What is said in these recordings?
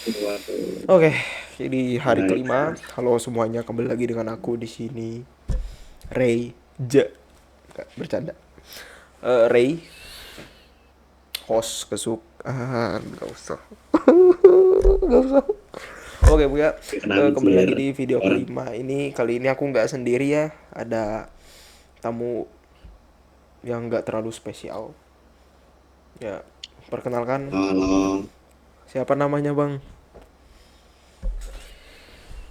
Waduh, Oke, jadi hari baik. kelima. Halo semuanya, kembali lagi dengan aku di sini. Ray J. Nggak, bercanda. Ray, host kesukaan. Gak usah. Gak usah. Oke, Bu ya. Kenapa Kembali sih lagi di video orang kelima ini. Kali ini aku nggak sendiri ya. Ada tamu yang nggak terlalu spesial. Ya, perkenalkan. tolong Siapa namanya, Bang?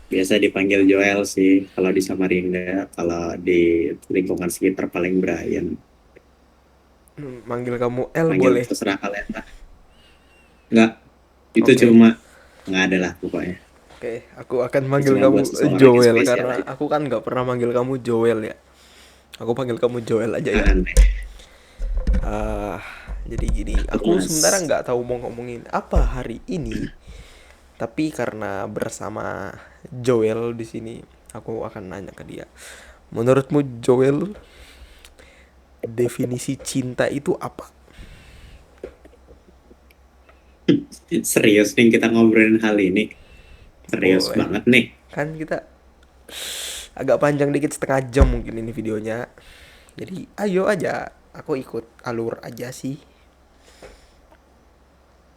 biasa dipanggil Joel sih kalau di Samarinda, kalau di lingkungan sekitar paling Brian. Manggil kamu L Panggil boleh. terserah kalian lah. Enggak, itu Oke. cuma nggak ada lah pokoknya. Oke, aku akan Itu manggil cuma kamu buat seseorang yang Joel spesial karena aja. aku kan nggak pernah manggil kamu Joel ya. Aku panggil kamu Joel aja ya. Aneh. Ah, jadi gini, Takut aku sebenarnya mas. nggak tahu mau ngomongin apa hari ini, tapi karena bersama Joel di sini, aku akan nanya ke dia. Menurutmu Joel, definisi cinta itu apa? Serius nih kita ngobrolin hal ini. Serius Boleh. banget nih. Kan kita agak panjang dikit, setengah jam mungkin ini videonya. Jadi ayo aja, aku ikut alur aja sih.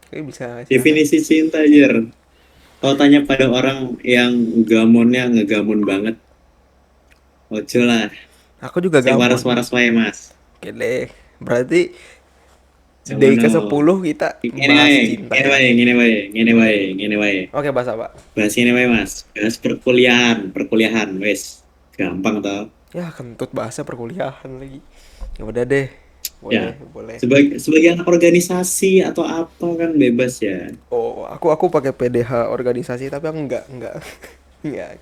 Oke, bisa silakan. Definisi cinta aja. Kalau tanya pada orang yang gamonnya ngegamon banget, ojo lah. Aku juga Sing gamon. waras-waras wae mas. Oke deh. Berarti Cuman day no. ke-10 kita Gini bahas wae, cinta gini ya. wae, gini wae, gini wae, gini wae. Oke, bahas apa? Bahas ini wae mas. Bahas perkuliahan, wes. Gampang tau. Ya, kentut bahasa perkuliahan lagi. Ya udah deh. Boleh, Ya, boleh. sebagai anak organisasi atau apa kan bebas ya. Oh, aku pakai PDH organisasi tapi aku enggak. Enggak.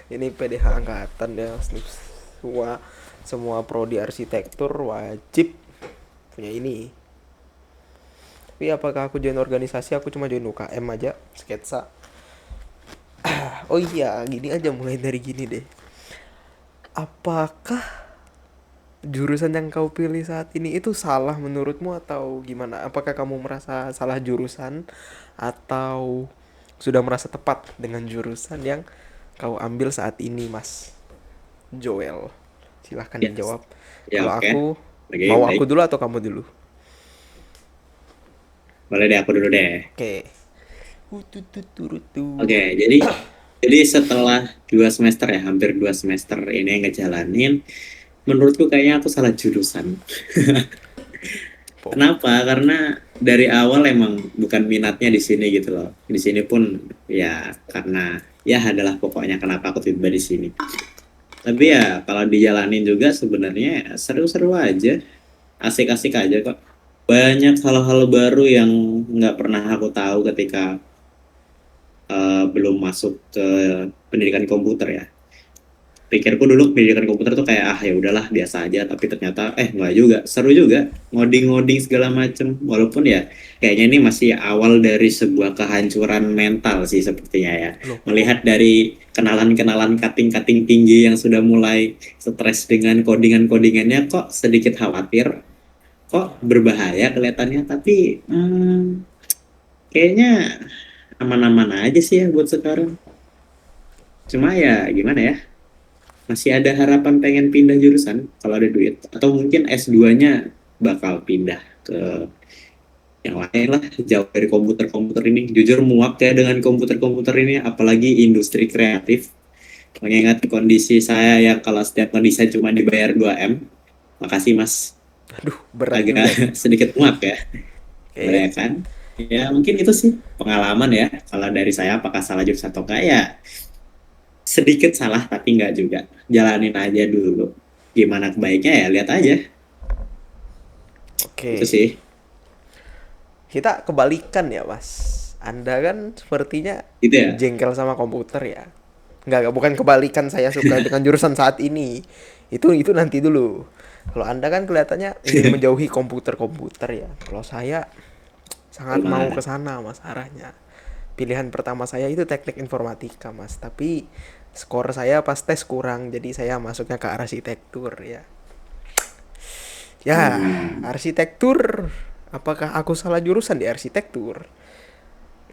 Ini PDH angkatan ya. Semua semua prodi arsitektur wajib punya ini. Tapi apakah aku join organisasi? Aku cuma join UKM aja, sketsa. Oh iya, gini aja mulai dari gini deh. Apakah jurusan yang kau pilih saat ini itu salah menurutmu atau gimana? Apakah kamu merasa salah jurusan atau sudah merasa tepat dengan jurusan yang kau ambil saat ini, Mas Joel? Silahkan Ya, dijawab. ya Kalau oke. aku, Oke, mau baik. aku dulu atau kamu dulu? Boleh deh aku dulu deh. Oke. Oke, jadi setelah 2 semester ya, hampir 2 semester ini yang ngejalanin, menurutku kayaknya aku salah jurusan. Po. Kenapa? Karena dari awal emang bukan minatnya di sini gitu loh. Di sini pun ya karena ya adalah pokoknya kenapa aku tiba di sini. Tapi ya kalau dijalanin juga sebenarnya ya seru-seru aja, asik-asik aja kok. Banyak hal-hal baru yang nggak pernah aku tahu ketika belum masuk ke pendidikan komputer ya. Pikirku dulu pendidikan komputer tuh kayak ya udahlah biasa aja, tapi ternyata nggak juga, seru juga ngoding-ngoding segala macem, walaupun ya kayaknya ini masih awal dari sebuah kehancuran mental sih sepertinya ya, Loh, kok melihat dari kenalan-kenalan kating-kating tinggi yang sudah mulai stres dengan codingan-codingannya, kok sedikit khawatir, kok berbahaya kelihatannya, tapi kayaknya aman-aman aja sih ya buat sekarang. Cuma ya gimana ya, masih ada harapan pengen pindah jurusan kalau ada duit, atau mungkin S2-nya bakal pindah ke yang lain lah, jauh dari komputer-komputer ini. Jujur muak ya dengan komputer-komputer ini, apalagi industri kreatif, mengingat kondisi saya yang kalau setiap kondisi cuma dibayar 2 M. Makasih mas, aduh, berat agak juga nih. sedikit muak ya. Oke. Boleh kan, ya mungkin itu sih pengalaman ya. Kalau dari saya apakah salah jurusan atau enggak ya, sedikit salah tapi enggak juga, jalanin aja dulu, gimana baiknya ya lihat aja. Itu Oke. sih. Kita kebalikan ya, Mas. Anda kan sepertinya Gitu ya. jengkel sama komputer ya. Enggak, bukan kebalikan saya suka dengan jurusan saat ini. Itu nanti dulu. Kalau Anda kan kelihatannya ingin menjauhi komputer-komputer ya. Kalau saya sangat mau ke Gimana? sana Mas arahnya. Pilihan pertama saya itu teknik informatika, Mas. Tapi skor saya pas tes kurang, jadi saya masuknya ke arsitektur ya. Ya, Hmm. arsitektur. Apakah aku salah jurusan di arsitektur?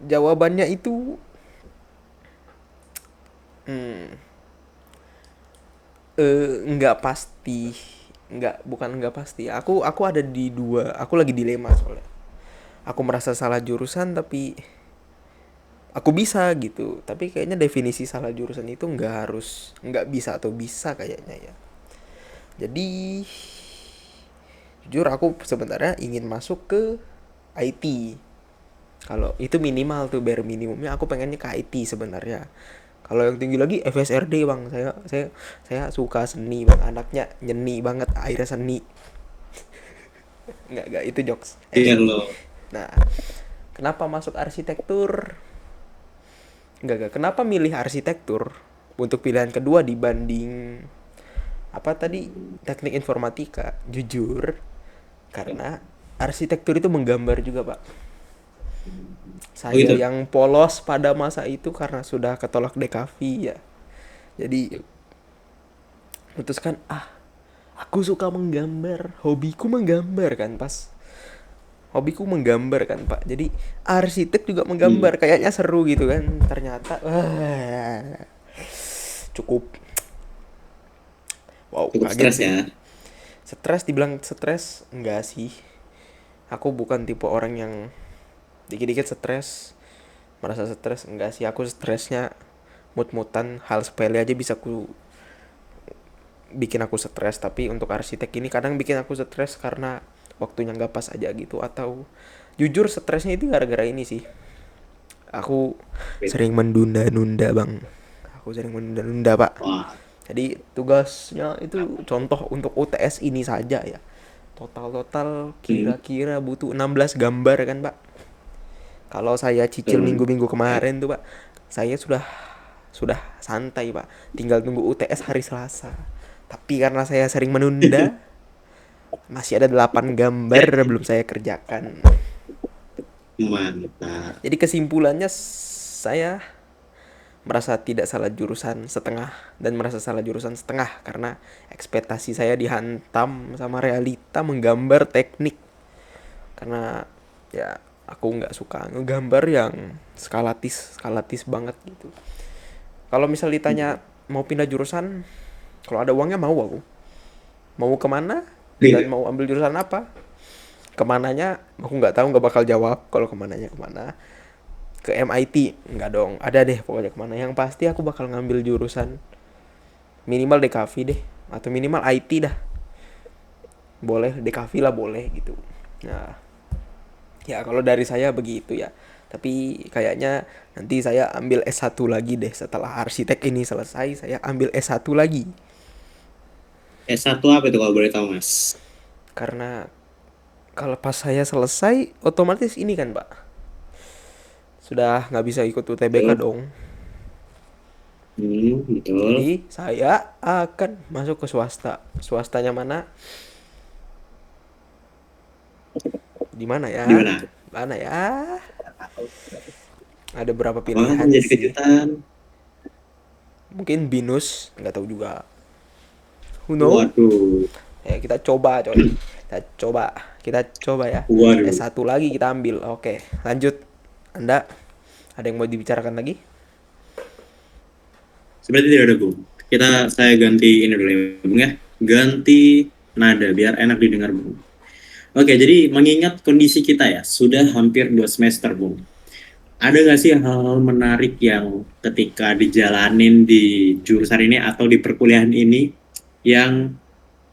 Jawabannya itu hmm, nggak pasti, bukan nggak pasti. Aku ada di dua, aku lagi dilema soalnya. Aku merasa salah jurusan tapi aku bisa gitu. Tapi kayaknya definisi salah jurusan itu nggak bisa atau bisa kayaknya ya. Jadi jujur aku sebenarnya ingin masuk ke IT. Kalau itu minimal tuh, bare minimumnya aku pengennya ke IT sebenarnya. Kalau yang tinggi lagi FSRD bang, saya suka seni bang, anaknya nyeni banget, akhirnya seni. Nggak itu jokes. Iya Seni. loh. Nah, kenapa masuk arsitektur? Nggak, kenapa milih arsitektur untuk pilihan kedua dibanding apa tadi, teknik informatika? Jujur, karena arsitektur itu menggambar juga pak. Oh Saya gitu. yang polos pada masa itu karena sudah ketolak DKV ya. Jadi putuskan, aku suka menggambar, hobiku menggambar kan pas. Hobiku menggambar kan pak. Jadi arsitek juga Hmm. menggambar, kayaknya seru gitu kan. Ternyata wah, cukup wow, Cukup kaget stres sih. ya. Stres, dibilang stres enggak sih. Aku bukan tipe orang yang dikit-dikit stres, merasa stres enggak sih. Aku stresnya mut-mutan, hal sepele aja bisa aku bikin aku stres. Tapi untuk arsitek ini kadang bikin aku stres karena waktunya nggak pas aja gitu. Atau jujur stresnya itu gara-gara ini sih, aku sering menunda-nunda bang. Aku sering menunda-nunda pak. Wah. Jadi tugasnya itu contoh untuk UTS ini saja ya, total Hmm. kira-kira butuh 16 gambar kan pak. Kalau saya cicil Betul. minggu-minggu kemarin tuh pak, saya sudah santai pak, tinggal tunggu UTS hari Selasa. Tapi karena saya sering menunda, masih ada 8 gambar belum saya kerjakan. Mantap. Jadi kesimpulannya saya merasa tidak salah jurusan setengah dan merasa salah jurusan setengah karena ekspektasi saya dihantam sama realita menggambar teknik. Karena ya aku nggak suka ngegambar yang skalatis skalatis banget gitu. Kalau misal ditanya mau pindah jurusan, kalau ada uangnya mau aku. Mau kemana dan Iya. mau ambil jurusan apa? Kemananya aku nggak tahu, nggak bakal jawab. Kalau kemananya kemana? Ke MIT nggak dong, ada deh pokoknya kemana. Yang pasti aku bakal ngambil jurusan minimal DKV deh, atau minimal IT dah. Boleh DKV lah boleh gitu. Nah ya kalau dari saya begitu ya. Tapi kayaknya nanti saya ambil S1 lagi deh setelah arsitek ini selesai, saya ambil S1 lagi. S1 apa itu kalau boleh tahu Mas? Karena kalau pas saya selesai otomatis ini kan pak, sudah nggak bisa ikut UTBK Betul. dong. Betul. Jadi saya akan masuk ke swasta. Swastanya mana? Di mana Di ya? mana? Mana ya? Ada berapa Wah, pilihan menjadi sih? kejutan. Mungkin binus, nggak tahu juga. Who know? Waduh. Ya kita coba coy. Kita coba. Kita coba ya. Waduh. S1 lagi kita ambil. Oke, lanjut. Anda ada yang mau dibicarakan lagi? Seperti tidak ada Bung. Saya ganti ini dulu ya Bung ya. Ganti nada biar enak didengar Bung. Oke, jadi mengingat kondisi kita ya, sudah hampir 2 semester Bung. Ada nggak sih hal-hal menarik yang ketika dijalanin di jurusan ini atau di perkuliahan ini yang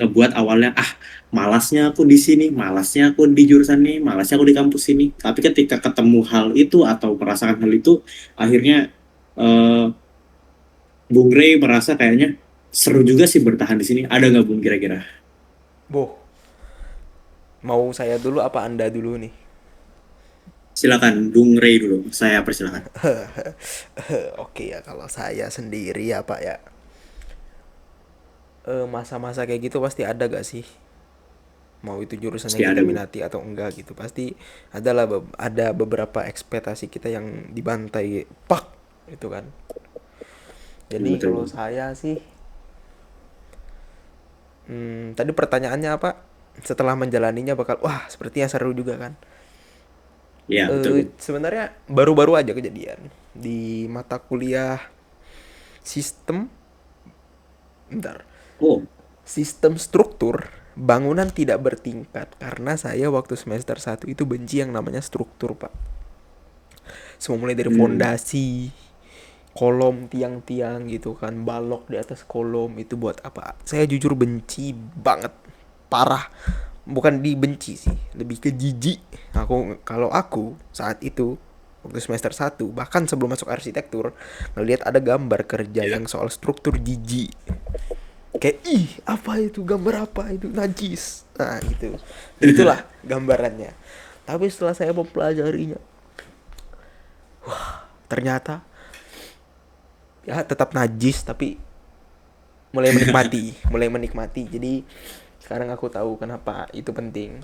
ngebuat awalnya malasnya aku di sini, malasnya aku di jurusan ini, malasnya aku di kampus ini. Tapi ketika ketemu hal itu atau merasakan hal itu, akhirnya eh, Bung Rey merasa kayaknya seru juga sih bertahan di sini. Ada nggak Bung kira-kira? Boh, mau saya dulu apa Anda dulu nih? Silakan Bung Rey dulu. Saya persilakan. Oke ya, kalau saya sendiri ya Pak ya. Masa-masa kayak gitu pasti ada gak sih? Mau itu jurusan Pasti yang kita ada Bung. minati atau enggak gitu. Pasti adalah ada beberapa ekspektasi kita yang dibantai pak itu kan. Jadi Betul kalau Bung. saya sih, tadi pertanyaannya apa? Setelah menjalaninya bakal wah sepertinya seru juga kan. Ya, betul, Bung. Sebenarnya baru-baru aja kejadian di mata kuliah sistem, bentar, Oh, sistem struktur bangunan tidak bertingkat, karena saya waktu semester 1 itu benci yang namanya struktur, Pak. Semua mulai dari hmm. fondasi, kolom, tiang-tiang gitu kan, balok di atas kolom, itu buat apa? Saya jujur benci banget, parah. Bukan dibenci sih, lebih ke jijik. Kalau aku saat itu waktu semester 1 bahkan sebelum masuk arsitektur ngelihat ada gambar kerja Ya. yang soal struktur, jijik. Kayak ih, apa itu, gambar apa itu, najis. Nah, gitu. Gitulah gambarannya. Tapi setelah saya mempelajarinya, ternyata ya tetap najis, tapi mulai menikmati. Jadi sekarang aku tahu kenapa itu penting.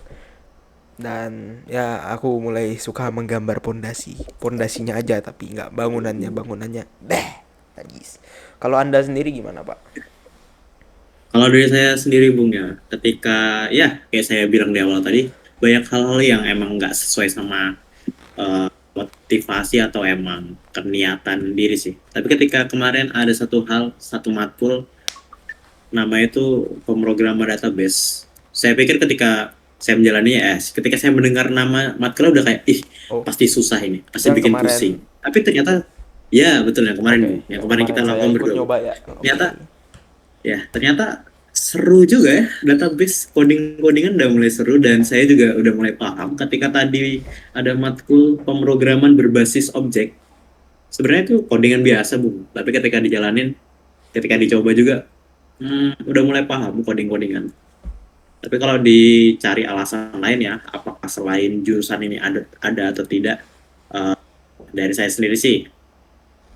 Dan ya aku mulai suka menggambar pondasinya aja, tapi nggak bangunannya deh, najis. Kalau anda sendiri gimana, Pak? Kalau dari saya sendiri, Bung, ya, ketika ya kayak saya bilang di awal tadi, banyak hal-hal yang emang nggak sesuai sama motivasi atau emang keniatan diri sih. Tapi ketika kemarin ada satu hal, satu matkul, namanya itu pemrograman database. Saya pikir ketika saya menjalaninya, ketika saya mendengar nama matkulnya udah kayak, ih, Oh, pasti susah ini, itu pasti yang bikin kemarin. pusing. Tapi ternyata, ya betul yang kemarin, Oke, Bung. Yang yang kemarin kita kemarin saya lakukan ikut berdua, Bung. nyoba ya. Ternyata, Oke. ya, ternyata seru juga ya, database codingan udah mulai seru, dan saya juga udah mulai paham ketika tadi ada matkul pemrograman berbasis objek. Sebenarnya itu codingan biasa, Bung. Tapi ketika dijalanin, ketika dicoba juga, udah mulai paham coding-codingan. Tapi kalau dicari alasan lain ya, apakah selain jurusan ini ada atau tidak, eh, dari saya sendiri sih,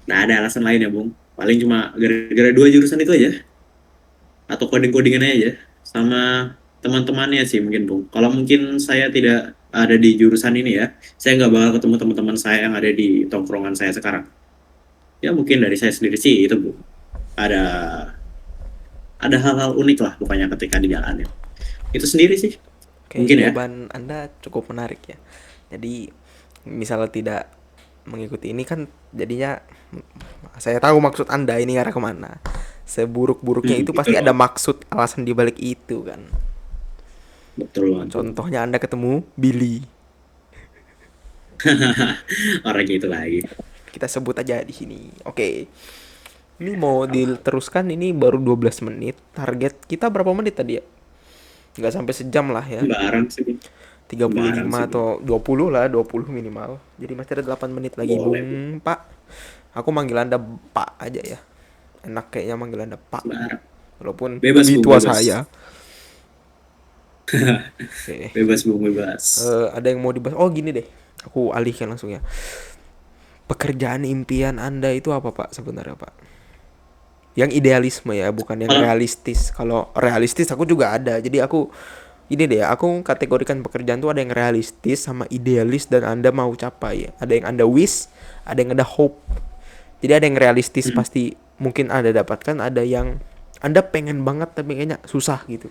nggak ada alasan lain ya, Bung. Paling cuma gara-gara dua jurusan itu aja, atau coding-codingannya aja, sama teman-temannya sih mungkin, Bung. Kalau mungkin saya tidak ada di jurusan ini ya, saya nggak bakal ketemu teman-teman saya yang ada di tongkrongan saya sekarang. Ya mungkin dari saya sendiri sih itu, Bung. Ada ada hal-hal unik lah pokoknya ketika dijalanin. Itu sendiri sih, Oke, mungkin ya. jawaban anda cukup menarik ya. Jadi misalnya tidak mengikuti ini kan jadinya, saya tahu maksud anda ini arah kemana. Seburuk-buruknya itu pasti ada Betul, maksud, alasan dibalik itu kan. betul banget, Bung. Contohnya anda ketemu Billy, Orang gitu lagi. kita sebut aja di sini. Oke, ini mau diteruskan, ini baru 12 menit. Target kita berapa menit tadi ya? Nggak sampai sejam lah ya. Sembarang sih, Bung. tiga puluh Sembarang lima sih, Bung. atau 20 lah, 20 minimal. Jadi masih ada 8 menit lagi, Boleh, Bung. Bung Pak. Aku manggil anda Pak aja ya. Enak kayaknya manggil anda Pak. Sembarang. Walaupun Bebas, lebih Bung, tua bebas. saya. Oke. Bebas, Bung, bebas. Ada yang mau dibahas? Oh gini deh. Aku alihkan langsung ya. Pekerjaan impian anda itu apa, Pak, sebenarnya, Pak? Yang idealisme ya, bukan yang Kalau realistis. Kalau realistis aku juga ada. Jadi aku ini deh, aku kategorikan pekerjaan tuh ada yang realistis sama idealis dan anda mau capai. Ada yang anda wish, ada yang anda hope. Jadi ada yang realistis hmm, pasti mungkin anda dapatkan, ada yang anda pengen banget tapi kayaknya susah gitu.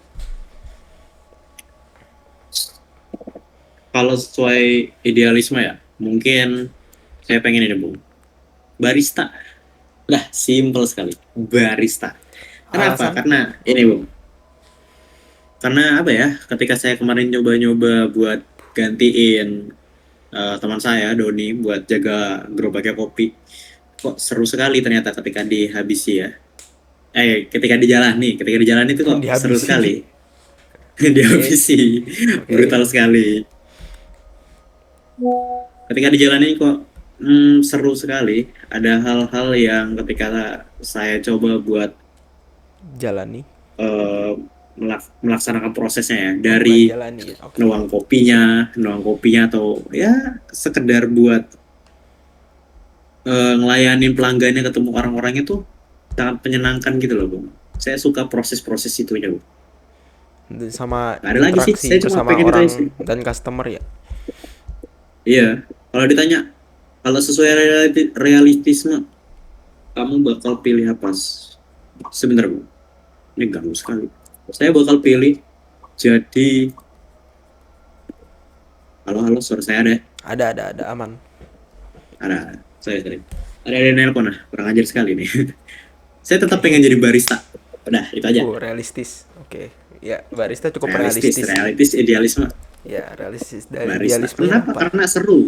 kalau sesuai idealisme ya, mungkin saya pengen ini, Bung. Barista. Lah, simple sekali. Barista. Kenapa? Alasan? Karena ini, Bung. Karena apa ya? Ketika saya kemarin nyoba-nyoba buat gantiin teman saya, Doni, buat jaga gerobaknya kopi, kok seru sekali ternyata ketika dihabisi ya. Ketika di jalan itu kok seru Dihabisi. sekali. Oke. Dihabisi, Oke. brutal sekali. Ketika dijalanin kok seru sekali. Ada hal-hal yang ketika saya coba buat Jalani. eh, melaksanakan prosesnya ya, Oh, bukan dari jalani ya. Oke. nuang kopinya atau ya sekedar buat ngelayanin pelanggannya, ketemu orang-orangnya tuh sangat menyenangkan gitu loh, Bung. Saya suka proses-proses itunya, Bung. Dan sama Nggak ada lagi sih, interaksi saya cuma bersama pengen itu aja sih. orang dan customer ya. Iya, kalau ditanya, kalau sesuai realistisme, kamu bakal pilih apa? Sebentar, Bu. Ini ganggu sekali. Saya bakal pilih jadi, halo, halo, suara saya ada. Ada aman. Ada. Sorry. Ada nelpon lah. Kurang ajar sekali nih. Saya tetap Oke. pengen jadi barista. Udah, itu aja. Realistis. Oke. Ya, barista cukup Realistis, realistis sih. realistis, idealisme. Ya, realistis dan Barista. idealismenya Kenapa? apa? Karena seru.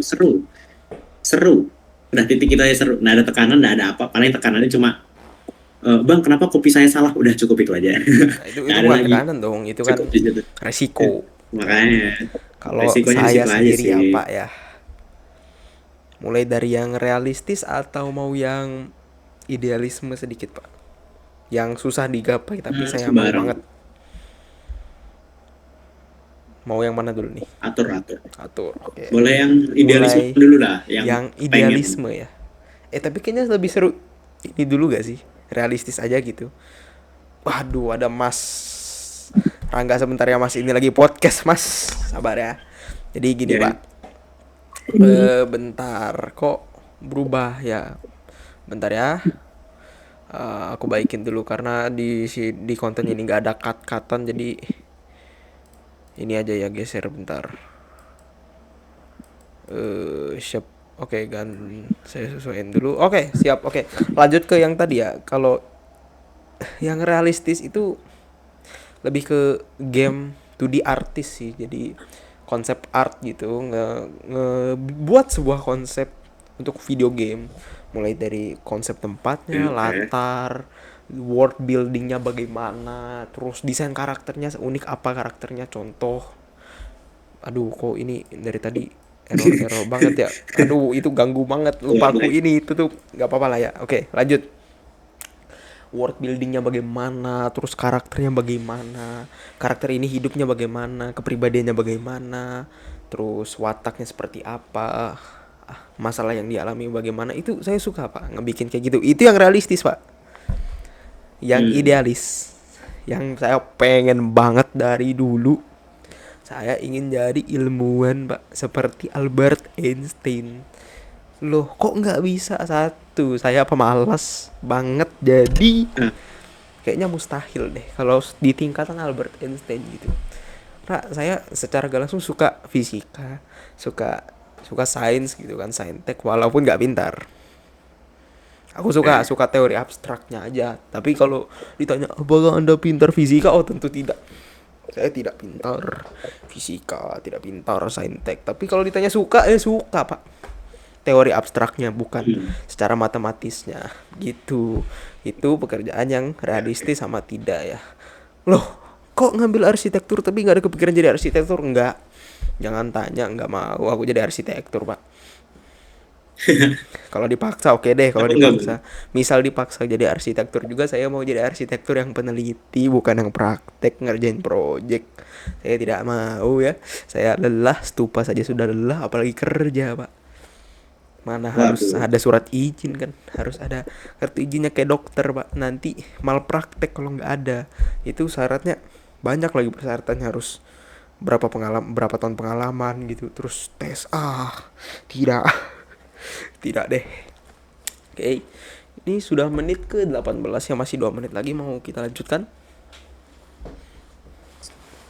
Udah titik kita aja seru. Nggak ada tekanan, nggak ada apa. Paling tekanannya cuma, bang, kenapa kopi saya salah? Udah cukup itu aja. Nah, itu Nggak ada bukan lagi. tekanan dong, itu kan Cukup di situ. resiko. Makanya Kalau resikonya di saya situ aja sendiri sih. apa ya? Mulai dari yang realistis atau mau yang idealisme sedikit, Pak? Yang susah digapai tapi saya mau Sembarang banget. Mau yang mana dulu nih? atur. Atur. Oke. Boleh yang idealisme Mulai dulu lah, yang yang pengen. idealisme ya. Tapi kayaknya lebih seru ini dulu gak sih? Realistis aja gitu. Waduh, ada Mas Rangga sebentar ya Mas. Ini lagi podcast Mas. Sabar ya. Jadi gini Ya, Pak. Bentar kok berubah ya. Bentar ya. Aku baikin dulu karena di konten ini nggak ada cut-cutan, jadi ini aja ya, geser bentar. Siap. Oke, saya sesuaiin dulu. Oke, siap. Oke, lanjut ke yang tadi ya. Kalau yang realistis itu lebih ke game 2D artis sih. Jadi konsep art gitu, buat sebuah konsep untuk video game, mulai dari konsep tempatnya, oke. latar, world buildingnya bagaimana, terus desain karakternya unik apa karakternya. Contoh, aduh kok ini dari tadi error banget ya, aduh itu ganggu banget, Boleh, lupa aku boleh. ini tutup, nggak apa-apa lah ya. Oke, lanjut. World buildingnya bagaimana, terus karakternya bagaimana, karakter ini hidupnya bagaimana, kepribadiannya bagaimana, terus wataknya seperti apa, masalah yang dialami bagaimana. Itu saya suka Pak, ngebikin kayak gitu. Itu yang realistis Pak. Yang Hmm. idealis, yang saya pengen banget dari dulu, saya ingin jadi ilmuwan Pak, seperti Albert Einstein. Loh kok nggak bisa? Satu, saya pemalas banget, jadi Nah, kayaknya mustahil deh kalau di tingkatan Albert Einstein gitu. Nah, saya secara gak langsung suka fisika, suka suka sains gitu kan, saintek walaupun nggak pintar. Aku suka oke. suka teori abstraknya aja. Tapi kalau ditanya apakah Anda pintar fisika? Oh, tentu tidak. Saya tidak pintar fisika, tidak pintar saintek. Tapi kalau ditanya suka, suka, Pak. Teori abstraknya, bukan Hmm. secara matematisnya gitu. Itu pekerjaan yang realistis sama tidak ya. Loh, kok ngambil arsitektur tapi nggak ada kepikiran jadi arsitektur? Nggak, jangan tanya, nggak mau aku jadi arsitektur Pak. Kalau dipaksa oke deh, kalau Kenapa enggak, Bang? dipaksa, misal dipaksa jadi arsitektur juga, saya mau jadi arsitektur yang peneliti, bukan yang praktek ngerjain project. Saya tidak mau ya, saya lelah, stupa saja sudah lelah apalagi kerja Pak. Mana harus Waduh. ada surat izin kan, harus ada kartu izinnya kayak dokter Pak, nanti malpraktek kalau nggak ada. Itu syaratnya banyak lagi, persyaratannya harus berapa tahun pengalaman gitu, terus tes. Tidak. Tidak deh. Oke, ini sudah menit ke 18 ya, masih 2 menit lagi, mau kita lanjutkan.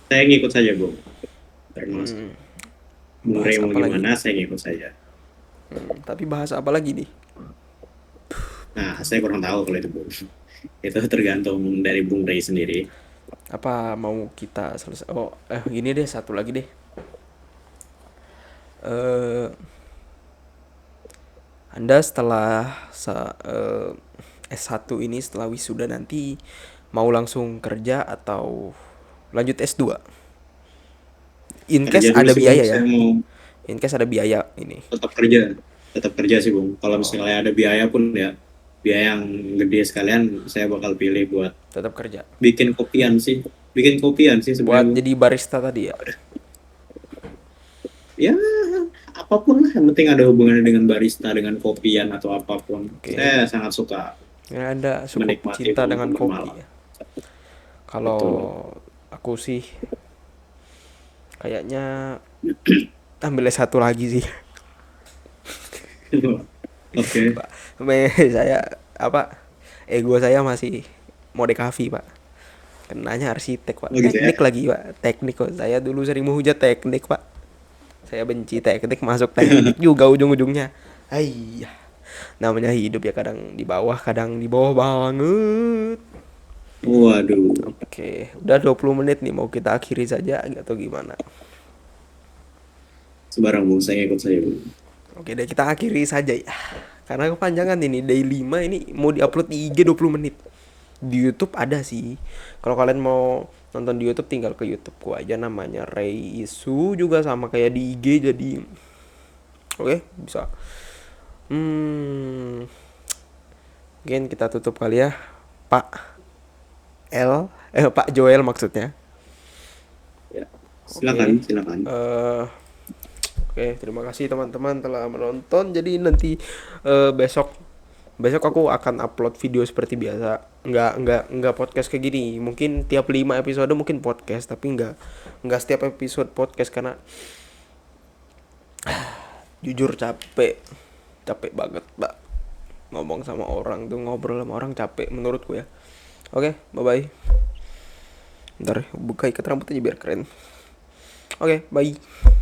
Saya ngikut saja, Bung. Termasuk Bung Bahas Rey mau apa lagi gimana, nih? saya ngikut saja. Tapi bahas apa lagi nih? Nah, saya kurang tahu kalau itu, Bung. Itu tergantung dari Bung Rey sendiri. Apa mau kita selesai? Oh, gini deh, satu lagi deh. eh Anda setelah S1 ini, setelah wisuda nanti, mau langsung kerja atau lanjut S2? In Kerja case dulu ada sih, Bung. biaya ya. Saya mau In case ada biaya ini. tetap kerja. Tetap kerja sih, Bung. Kalau Oh, misalnya ada biaya pun ya, biaya yang gede sekalian, saya bakal pilih buat tetap kerja. bikin kopian sih. Bikin kopian sih sebenarnya, Buat Bung. jadi barista tadi ya. Ya, apapun lah. Yang penting ada hubungannya dengan barista, dengan kopian, atau apapun. Oke. Saya sangat suka Ya, Anda cukup menikmati cinta dengan momen-momen kopi malam. ya. Kalau Betul. aku sih kayaknya ambil S1 lagi sih. Oke. Pak, saya apa? Ego saya masih mode kafe, Pak. Kenanya arsitek, Pak. Oh gitu ya. Teknik lagi, Pak. Teknik kok. Saya dulu sering menghujat teknik, Pak. saya benci teknik, masuk teknik juga ujung-ujungnya. Iya, namanya hidup ya, kadang di bawah, kadang di bawah banget. Waduh, Oke, udah 20 menit nih, mau kita akhiri saja atau gimana? sebarang bu, saya ikut saya bu. Oke deh, kita akhiri saja ya. Karena kepanjangan ini, day 5 ini mau diupload di IG 20 menit. Di YouTube ada sih. Kalau kalian mau nonton di YouTube, tinggal ke YouTube ku aja, namanya Ray Isu, juga sama kayak di IG. Jadi oke, bisa. Hmm, mungkin kita tutup kali ya, Pak Pak Joel maksudnya. Ya, Oke. silakan. eh Oke, terima kasih teman-teman telah menonton. Jadi nanti besok besok aku akan upload video seperti biasa. Nggak podcast kayak gini. Mungkin tiap 5 episode mungkin podcast, tapi nggak setiap episode podcast, karena jujur capek. Capek banget, Mbak. Ngomong sama orang tuh, ngobrol sama orang capek menurutku ya. Oke, bye-bye. Ntar buka ikat rambut aja biar keren. Oke, bye.